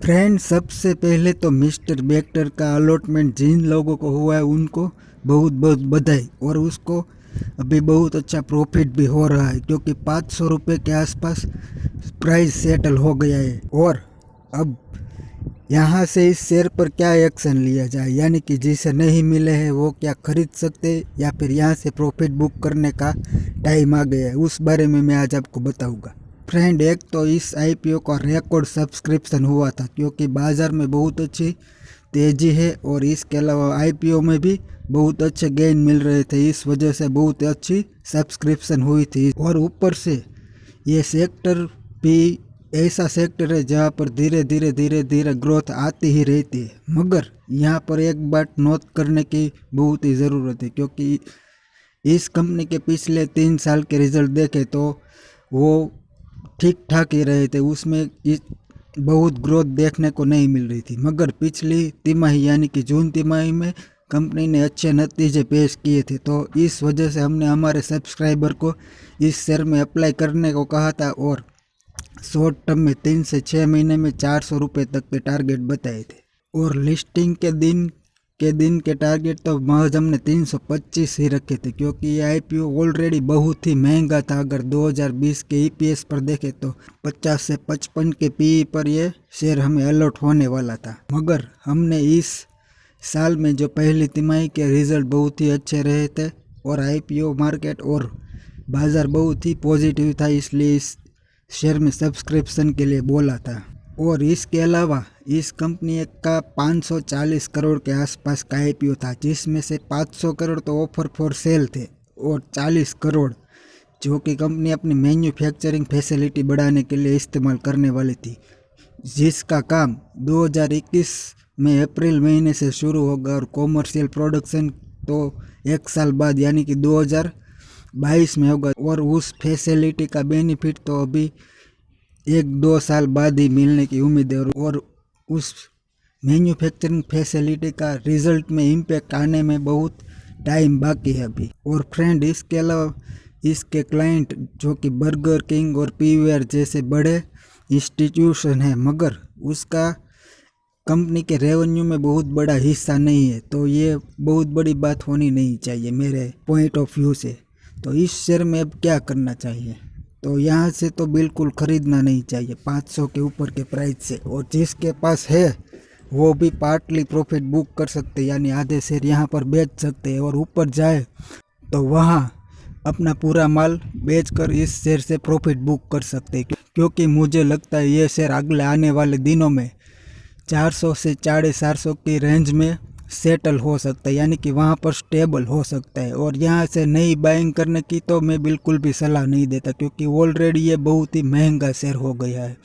Friend, सबसे पहले तो मिस्टर बेक्टर का अलॉटमेंट जिन लोगों को हुआ है उनको बहुत बहुत बधाई। और उसको अभी बहुत अच्छा प्रॉफिट भी हो रहा है क्योंकि 500 रुपये के आसपास प्राइस सेटल हो गया है। और अब यहाँ से इस शेयर पर क्या एक्शन लिया जाए, यानी कि जिसे नहीं मिले हैं वो क्या खरीद सकते या फिर यहाँ से प्रॉफिट बुक करने का टाइम आ गया है, उस बारे में मैं आज आपको बताऊंगा। फ्रेंड, एक तो इस आईपीओ का रिकॉर्ड सब्सक्रिप्शन हुआ था क्योंकि बाज़ार में बहुत अच्छी तेज़ी है और इसके अलावा आईपीओ में भी बहुत अच्छे गेन मिल रहे थे, इस वजह से बहुत अच्छी सब्सक्रिप्शन हुई थी। और ऊपर से ये सेक्टर भी ऐसा सेक्टर है जहाँ पर धीरे धीरे ग्रोथ आती ही रहती है। मगर यहाँ पर एक बात नोट करने की बहुत ही ज़रूरत है क्योंकि इस कंपनी के पिछले 3 साल के रिजल्ट देखे तो वो ठीक ठाक ही रहे थे, उसमें बहुत ग्रोथ देखने को नहीं मिल रही थी। मगर पिछली तिमाही यानी कि जून तिमाही में कंपनी ने अच्छे नतीजे पेश किए थे, तो इस वजह से हमने हमारे सब्सक्राइबर को इस शेयर में अप्लाई करने को कहा था और शॉर्ट टर्म में 3 से 6 महीने में 400 रुपये तक के टारगेट बताए थे। और लिस्टिंग के दिन के टारगेट तो महज हमने 325 ही रखे थे क्योंकि ये आईपीओ ऑलरेडी बहुत ही महंगा था। अगर 2020 के ईपीएस पर देखें तो 50 से 55 के पीई पर ये शेयर हमें अलॉट होने वाला था। मगर हमने इस साल में जो पहली तिमाही के रिजल्ट बहुत ही अच्छे रहे थे और आईपीओ मार्केट और बाज़ार बहुत ही पॉजिटिव था, इसलिए इस शेयर में सब्सक्रिप्शन के लिए बोला था। और इसके अलावा इस कंपनी का 540 करोड़ के आसपास का आईपीओ था, जिसमें से 500 करोड़ तो ऑफर फॉर सेल थे और 40 करोड़ जो कि कंपनी अपनी मैन्युफैक्चरिंग फैसिलिटी बढ़ाने के लिए इस्तेमाल करने वाली थी, जिसका काम 2021 में अप्रैल महीने से शुरू होगा और कॉमर्शियल प्रोडक्शन तो 1 साल बाद यानी कि 2022 में होगा। और उस फैसिलिटी का बेनिफिट तो अभी 1-2 साल बाद ही मिलने की उम्मीद है और उस मैन्युफैक्चरिंग फैसिलिटी का रिजल्ट में इम्पैक्ट आने में बहुत टाइम बाकी है अभी। और फ्रेंड, इसके अलावा इसके क्लाइंट जो कि बर्गर किंग और पीवीआर जैसे बड़े इंस्टीट्यूशन है, मगर उसका कंपनी के रेवेन्यू में बहुत बड़ा हिस्सा नहीं है, तो ये बहुत बड़ी बात होनी नहीं चाहिए मेरे पॉइंट ऑफ व्यू से। तो इस शेयर में अब क्या करना चाहिए, तो यहाँ से तो बिल्कुल ख़रीदना नहीं चाहिए 500 के ऊपर के प्राइस से। और जिसके पास है वो भी पार्टली प्रॉफिट बुक कर सकते, यानी आधे शेयर यहाँ पर बेच सकते हैं और ऊपर जाए तो वहाँ अपना पूरा माल बेचकर इस शेयर से प्रॉफिट बुक कर सकते हैं। क्योंकि मुझे लगता है ये शेयर अगले आने वाले दिनों में 400 से 450 की रेंज में सेटल हो सकता है, यानी कि वहाँ पर स्टेबल हो सकता है। और यहाँ से नई बाइंग करने की तो मैं बिल्कुल भी सलाह नहीं देता क्योंकि ऑलरेडी ये बहुत ही महंगा शेयर हो गया है।